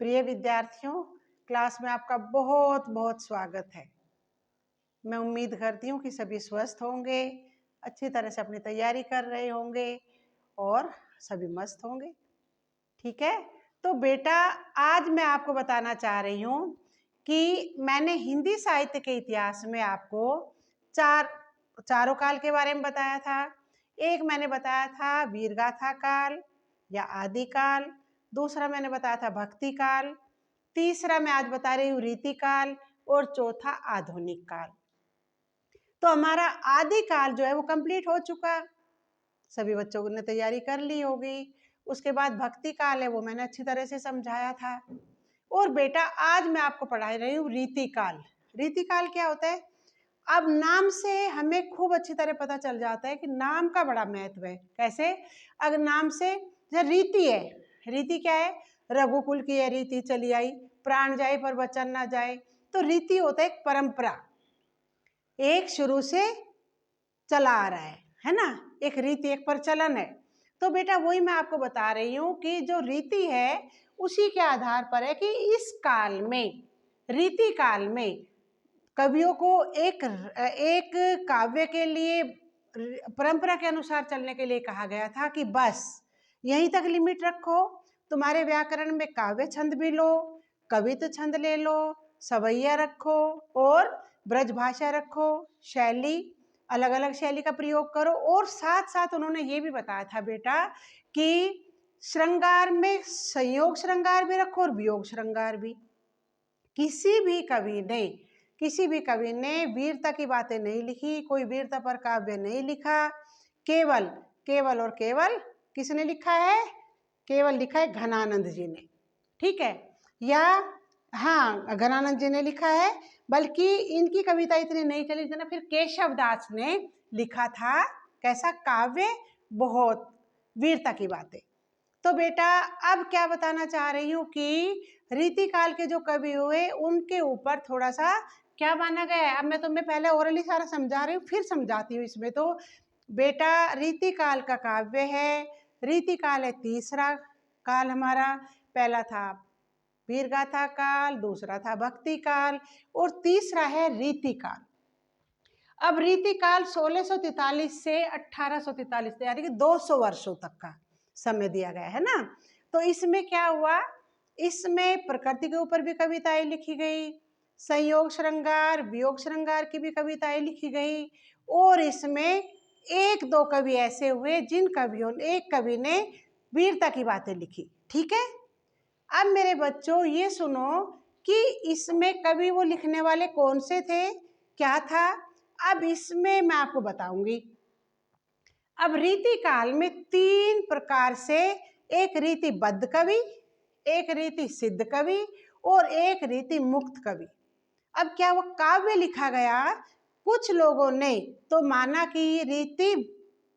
प्रिय विद्यार्थियों, क्लास में आपका बहुत बहुत स्वागत है। मैं उम्मीद करती हूँ कि सभी स्वस्थ होंगे, अच्छी तरह से अपनी तैयारी कर रहे होंगे और सभी मस्त होंगे। ठीक है, तो बेटा आज मैं आपको बताना चाह रही हूँ कि मैंने हिंदी साहित्य के इतिहास में आपको चारों काल के बारे में बताया था। एक मैंने बताया था वीरगाथा काल या आदिकाल, दूसरा मैंने बताया था भक्ति काल, तीसरा मैं आज बता रही हूँ रीतिकाल और चौथा आधुनिक काल। तो हमारा आदिकाल जो है वो कंप्लीट हो चुका, सभी बच्चों ने तैयारी कर ली होगी। उसके बाद भक्ति काल है, वो मैंने अच्छी तरह से समझाया था। और बेटा आज मैं आपको पढ़ा रही हूँ रीतिकाल। रीतिकाल क्या होता है? अब नाम से हमें खूब अच्छी तरह पता चल जाता है कि नाम का बड़ा महत्व है। कैसे? अगर नाम से रीति है, रीति क्या है? रघुकुल की है रीति चली आई, प्राण जाए पर वचन ना जाए। तो रीति होता है एक परंपरा, एक शुरू से चला आ रहा है ना, एक रीति एक प्रचलन है। तो बेटा वही मैं आपको बता रही हूँ कि जो रीति है उसी के आधार पर है कि इस काल में, रीति काल में कवियों को एक एक काव्य के लिए परंपरा के अनुसार चलने के लिए कहा गया था कि बस यहीं तक लिमिट रखो, तुम्हारे व्याकरण में काव्य छंद भी लो, कवित्व छंद ले लो, सवैया रखो और ब्रज भाषा रखो, शैली अलग अलग शैली का प्रयोग करो। और साथ साथ उन्होंने ये भी बताया था बेटा कि श्रृंगार में संयोग श्रृंगार भी रखो और वियोग श्रृंगार भी। किसी भी कवि ने वीरता की बातें नहीं लिखी, कोई वीरता पर काव्य नहीं लिखा। केवल केवल और केवल किसने लिखा है? केवल लिखा है घनानंद जी ने। ठीक है, या हाँ घनानंद जी ने लिखा है, बल्कि इनकी कविता इतनी नहीं चली थी ना, फिर केशव दास ने लिखा था। कैसा काव्य? बहुत वीरता की बातें। तो बेटा अब क्या बताना चाह रही हूँ कि रीतिकाल के जो कवि हुए उनके ऊपर थोड़ा सा क्या माना गया है। अब मैं तुम्हें पहले ओरली सारा समझा रही हूँ, फिर समझाती हूँ इसमें। तो बेटा रीतिकाल का काव्य है, रीतिकाल है तीसरा काल हमारा। पहला था वीरगाथा काल, दूसरा था भक्ति काल और तीसरा है रीतिकाल। अब रीतिकाल 1643 से 1843 यानी कि 200 वर्षों तक का समय दिया गया है ना। तो इसमें क्या हुआ? इसमें प्रकृति के ऊपर भी कविताएं लिखी गई, संयोग श्रृंगार वियोग श्रृंगार की भी कविताएं लिखी गई। और इसमें एक दो कवि ऐसे हुए जिन कवियों ने, एक कवि ने वीरता की बातें लिखी। ठीक है, अब मेरे बच्चों ये सुनो कि इसमें कवि वो लिखने वाले कौन से थे, क्या था। अब इसमें मैं आपको बताऊंगी। अब रीति काल में तीन प्रकार से, एक रीतिबद्ध कवि, एक रीति सिद्ध कवि और एक रीति मुक्त कवि। अब क्या वो काव्य लिखा गया? कुछ लोगों ने तो माना कि रीति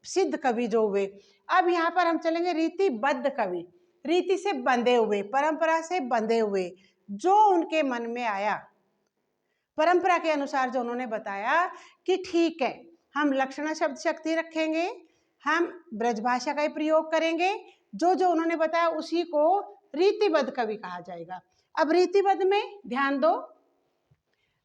सिद्ध कवि जो हुए। अब यहाँ पर हम चलेंगे रीतिबद्ध कवि, रीति से बंधे हुए, परंपरा से बंधे हुए, जो उनके मन में आया, परंपरा के अनुसार जो उन्होंने बताया कि ठीक है हम लक्षणा शब्द शक्ति रखेंगे, हम ब्रजभाषा का ही प्रयोग करेंगे, जो जो उन्होंने बताया उसी को रीतिबद्ध कवि कहा जाएगा। अब रीतिबद्ध में ध्यान दो,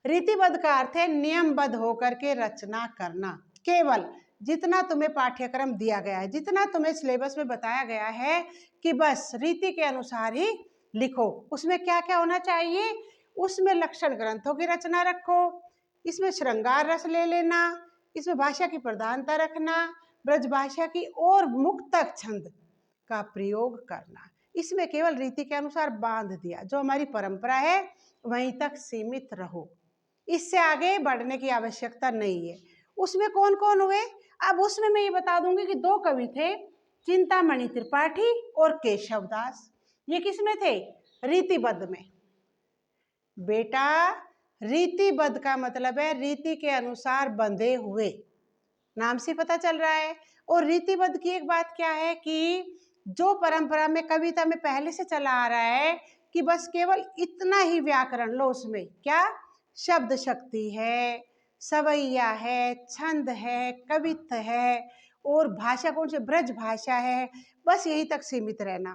रीतिबद्ध का अर्थ है नियमबद्ध होकर के रचना करना। केवल जितना तुम्हें पाठ्यक्रम दिया गया है, जितना तुम्हें सिलेबस में बताया गया है कि बस रीति के अनुसार ही लिखो। उसमें क्या क्या होना चाहिए? उसमें लक्षण ग्रंथों की रचना रखो, इसमें श्रृंगार रस ले लेना, इसमें भाषा की प्रधानता रखना, ब्रज भाषा की और मुक्तक छंद का प्रयोग करना। इसमें केवल रीति के अनुसार बांध दिया, जो हमारी परंपरा है वहीं तक सीमित रहो, इससे आगे बढ़ने की आवश्यकता नहीं है। उसमें कौन कौन हुए? अब उसमें मैं ये बता दूंगी कि दो कवि थे, चिंतामणि त्रिपाठी और केशव दास। ये किसमें थे? रीतिबद्ध में। बेटा रीतिबद्ध का मतलब है रीति के अनुसार बंधे हुए, नाम से पता चल रहा है। और रीतिबद्ध की एक बात क्या है कि जो परंपरा में कविता में पहले से चला आ रहा है कि बस केवल इतना ही व्याकरण लो, उसमें क्या शब्द शक्ति है, सवैया है, छंद है, कवित्व है और भाषा कौन सी? ब्रज भाषा है, बस यहीं तक सीमित रहना।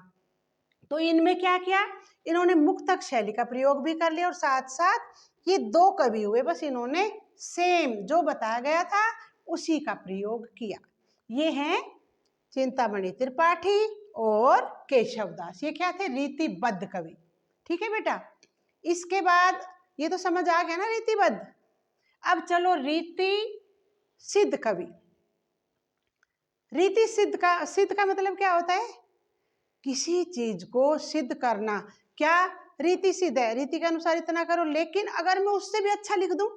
तो इनमें क्या किया, इन्होंने मुक्तक शैली का प्रयोग भी कर लिया और साथ साथ ये दो कवि हुए, बस इन्होंने सेम जो बताया गया था उसी का प्रयोग किया। ये हैं चिंतामणि त्रिपाठी और केशवदास, ये क्या थे, रीतिबद्ध कवि। ठीक है बेटा, इसके बाद ये तो समझ आ गया ना रीतिबद्ध। अब चलो रीति सिद्ध कवि। रीति सिद्ध का मतलब क्या होता है, किसी चीज को सिद्ध करना। क्या रीति सिद्ध है, रीति के अनुसार इतना करो, लेकिन अगर मैं उससे भी अच्छा लिख दूं,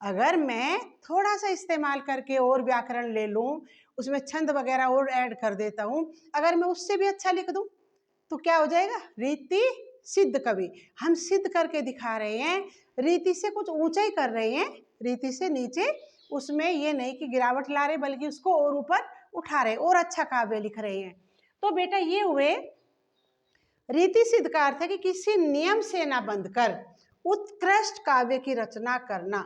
अगर मैं थोड़ा सा इस्तेमाल करके और व्याकरण ले लूं, उसमें छंद वगैरह और ऐड कर देता हूं, अगर मैं उससे भी अच्छा लिख दूं तो क्या हो जाएगा, रीति सिद्ध कवि। हम सिद्ध करके दिखा रहे हैं, रीति से कुछ ऊंचा ही कर रहे हैं, रीति से नीचे, उसमें ये नहीं कि गिरावट ला रहे बल्कि उसको और ऊपर उठा रहे और अच्छा काव्य लिख रहे हैं। तो बेटा ये हुए रीति सिद्ध का अर्थ है कि किसी नियम से ना बंधकर उत्कृष्ट काव्य की रचना करना,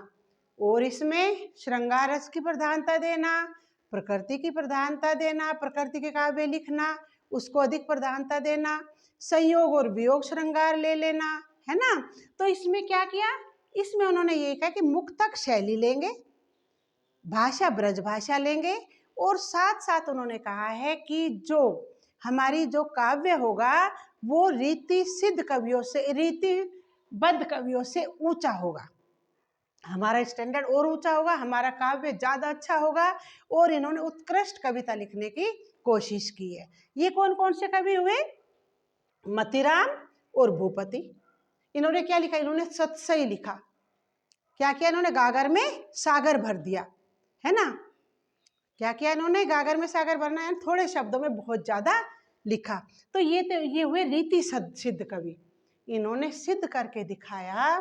और इसमें श्रृंगार रस की प्रधानता देना, प्रकृति की प्रधानता देना, प्रकृति के काव्य लिखना, उसको अधिक प्रधानता देना, संयोग और वियोग श्रृंगार ले लेना, है ना। तो इसमें क्या किया, इसमें उन्होंने ये कहा कि मुक्तक शैली लेंगे, भाषा ब्रज भाषा लेंगे, और साथ साथ उन्होंने कहा है कि जो हमारी जो काव्य होगा वो रीति सिद्ध कवियों से, रीतिबद्ध कवियों से ऊंचा होगा, हमारा स्टैंडर्ड और ऊंचा होगा, हमारा काव्य ज्यादा अच्छा होगा। और इन्होंने उत्कृष्ट कविता लिखने की कोशिश की है। ये कौन कौन से कवि हुए, मतीराम और भूपति। इन्होंने क्या लिखा, इन्होंने सतसई लिखा। क्या किया इन्होंने, गागर में सागर भर दिया, है ना। क्या किया इन्होंने, गागर में सागर भरना है, थोड़े शब्दों में बहुत ज्यादा लिखा। तो ये हुए रीति सिद्ध कवि। इन्होंने सिद्ध करके दिखाया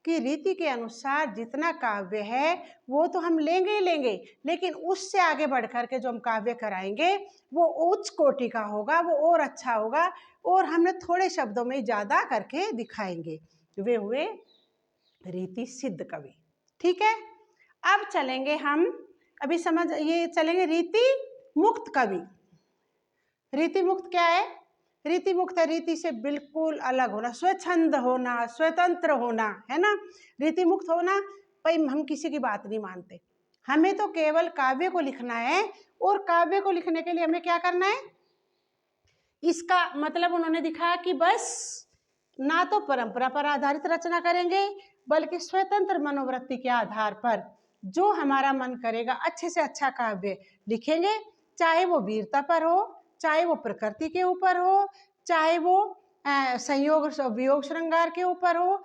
कि रीति के अनुसार जितना काव्य है वो तो हम लेंगे ही लेंगे, लेकिन उससे आगे बढ़ करके जो हम काव्य कराएंगे वो उच्च कोटि का होगा, वो और अच्छा होगा, और हमने थोड़े शब्दों में ज्यादा करके दिखाएंगे। वे हुए रीति सिद्ध कवि। ठीक है, अब चलेंगे हम, अभी समझ ये चलेंगे रीति मुक्त कवि। रीति मुक्त क्या है, रीति मुक्त है रीति से बिल्कुल अलग होना, स्वच्छंद होना, स्वतंत्र होना, है ना। रीति मुक्त होना, भाई हम किसी की बात नहीं मानते, हमें तो केवल काव्य को लिखना है, और काव्य को लिखने के लिए हमें क्या करना है, इसका मतलब उन्होंने दिखाया कि बस ना तो परंपरा पर आधारित रचना करेंगे, बल्कि स्वतंत्र मनोवृत्ति के आधार पर जो हमारा मन करेगा अच्छे से अच्छा काव्य लिखेंगे, चाहे वो वीरता पर हो, चाहे वो प्रकृति के ऊपर हो, चाहे वो संयोग वियोग श्रृंगार के ऊपर हो,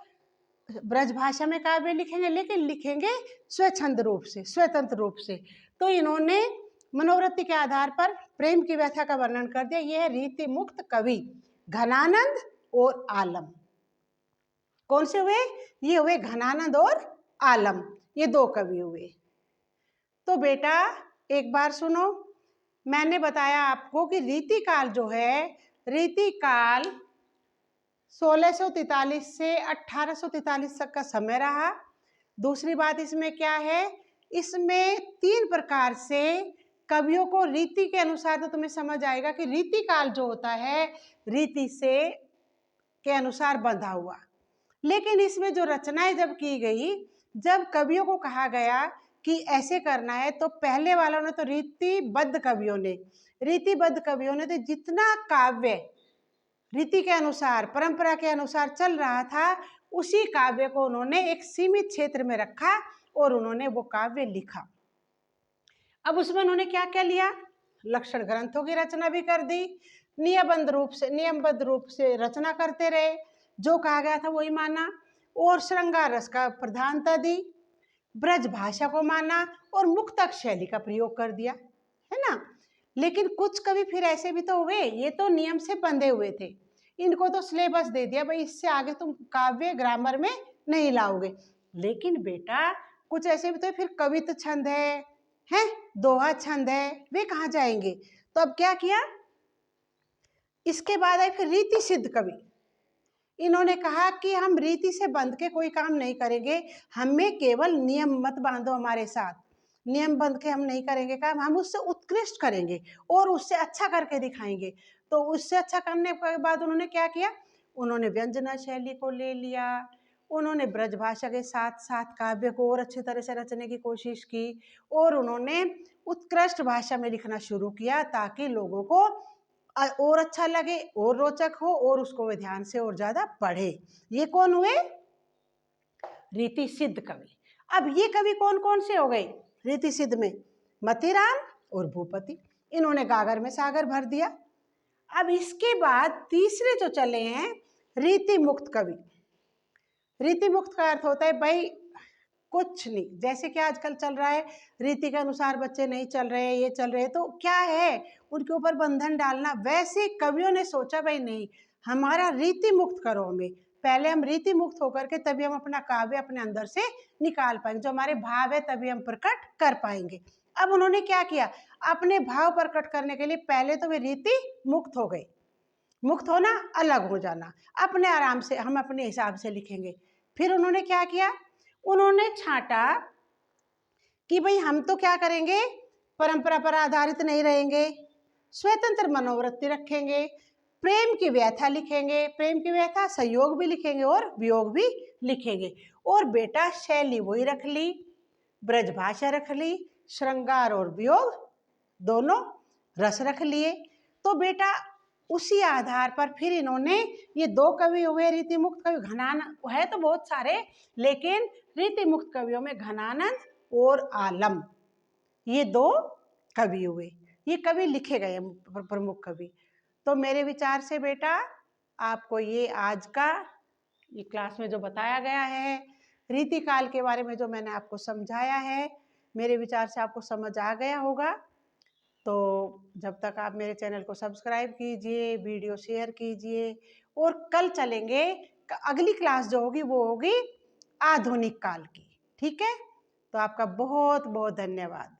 ब्रज भाषा में काव्य लिखेंगे, लेकिन लिखेंगे स्वच्छंद रूप से, स्वतंत्र रूप से। तो इन्होंने मनोवृत्ति के आधार पर प्रेम की व्यथा का वर्णन कर दिया। यह है रीति मुक्त कवि घनानंद और आलम। कौन से हुए, ये हुए घनानंद और आलम, ये दो कवि हुए। तो बेटा एक बार सुनो, मैंने बताया आपको कि रीति काल जो है, रीति काल 1643 से 1843 तक का समय रहा। दूसरी बात इसमें क्या है, इसमें 3 प्रकार से कवियों को रीति के अनुसार, तो तुम्हें समझ आएगा कि रीति काल जो होता है रीति से के अनुसार बंधा हुआ, लेकिन इसमें जो रचनाएं जब की गई, जब कवियों को कहा गया कि ऐसे करना है, तो पहले वालों ने तो रीतिबद्ध कवियों ने तो जितना काव्य रीति के अनुसार, परंपरा के अनुसार चल रहा था, उसी काव्य को उन्होंने एक सीमित क्षेत्र में रखा और उन्होंने वो काव्य लिखा। अब उसमें उन्होंने क्या क्या लिया, लक्षण ग्रंथों की रचना भी कर दी, नियमबद्ध रूप से रचना करते रहे, जो कहा गया था वही माना, और श्रृंगार रस का प्रधानता दी, ब्रज भाषा को माना, और मुक्तक शैली का प्रयोग कर दिया, है ना। लेकिन कुछ कवि फिर ऐसे भी तो हुए, ये तो नियम से बंधे हुए थे, इनको तो सिलेबस दे दिया, भाई इससे आगे तुम काव्य ग्रामर में नहीं लाओगे। लेकिन बेटा कुछ ऐसे भी तो फिर कवित्व छंद है, दोहा छंद है, वे कहाँ जाएंगे। तो अब क्या किया, इसके बाद आए फिर रीति सिद्ध कवि। इन्होंने कहा कि हम रीति से बंध के कोई काम नहीं करेंगे, हमें केवल नियम मत बांधो हमारे साथ, नियम बंध के हम नहीं करेंगे काम, हम उससे उत्कृष्ट करेंगे और उससे अच्छा करके दिखाएंगे। तो उससे अच्छा करने के बाद उन्होंने क्या किया, उन्होंने व्यंजना शैली को ले लिया, उन्होंने ब्रजभाषा के साथ साथ काव्य को और अच्छी तरह से रचने की कोशिश की और उन्होंने उत्कृष्ट भाषा में लिखना शुरू किया ताकि लोगों को और अच्छा लगे और रोचक हो और उसको वे ध्यान से और ज़्यादा पढ़े। ये कौन हुए, रीति सिद्ध कवि। अब ये कवि कौन कौन से हो गए रीति सिद्ध में, मतीराम और भूपति, इन्होंने गागर में सागर भर दिया। अब इसके बाद तीसरे जो चले हैं रीति मुक्त कवि। रीति मुक्त का अर्थ होता है भाई कुछ नहीं, जैसे कि आजकल चल रहा है रीति के अनुसार बच्चे नहीं चल रहे, ये चल रहे, तो क्या है उनके ऊपर बंधन डालना। वैसे कवियों ने सोचा भाई नहीं, हमारा रीति मुक्त करो हमें, पहले हम रीति मुक्त होकर के तभी हम अपना काव्य अपने अंदर से निकाल पाएंगे, जो हमारे भाव है तभी हम प्रकट कर पाएंगे। अब उन्होंने क्या किया, अपने भाव प्रकट करने के लिए पहले तो वे रीति मुक्त हो गए। मुक्त होना अलग हो जाना, अपने आराम से हम अपने हिसाब से लिखेंगे। फिर उन्होंने क्या किया, उन्होंने छांटा कि भाई हम तो क्या करेंगे, परंपरा पर आधारित नहीं रहेंगे, स्वतंत्र मनोवृत्ति रखेंगे, प्रेम की व्यथा लिखेंगे, प्रेम की व्यथा संयोग भी लिखेंगे और वियोग भी लिखेंगे। और बेटा शैली वही रख ली, ब्रजभाषा रख ली, श्रृंगार और वियोग दोनों रस रख लिए। तो बेटा उसी आधार पर फिर इन्होंने ये दो कवि हुए रीति मुक्त कवि, घनानंद है तो बहुत सारे, लेकिन रीति मुक्त कवियों में घनानंद और आलम, ये दो कवि हुए, ये कवि लिखे गए प्रमुख कवि। तो मेरे विचार से बेटा आपको ये आज का ये क्लास में जो बताया गया है रीति काल के बारे में, जो मैंने आपको समझाया है, मेरे विचार से आपको समझ आ गया होगा। तो जब तक आप मेरे चैनल को सब्सक्राइब कीजिए, वीडियो शेयर कीजिए, और कल चलेंगे, अगली क्लास जो होगी वो होगी आधुनिक काल की। ठीक है, तो आपका बहुत बहुत धन्यवाद।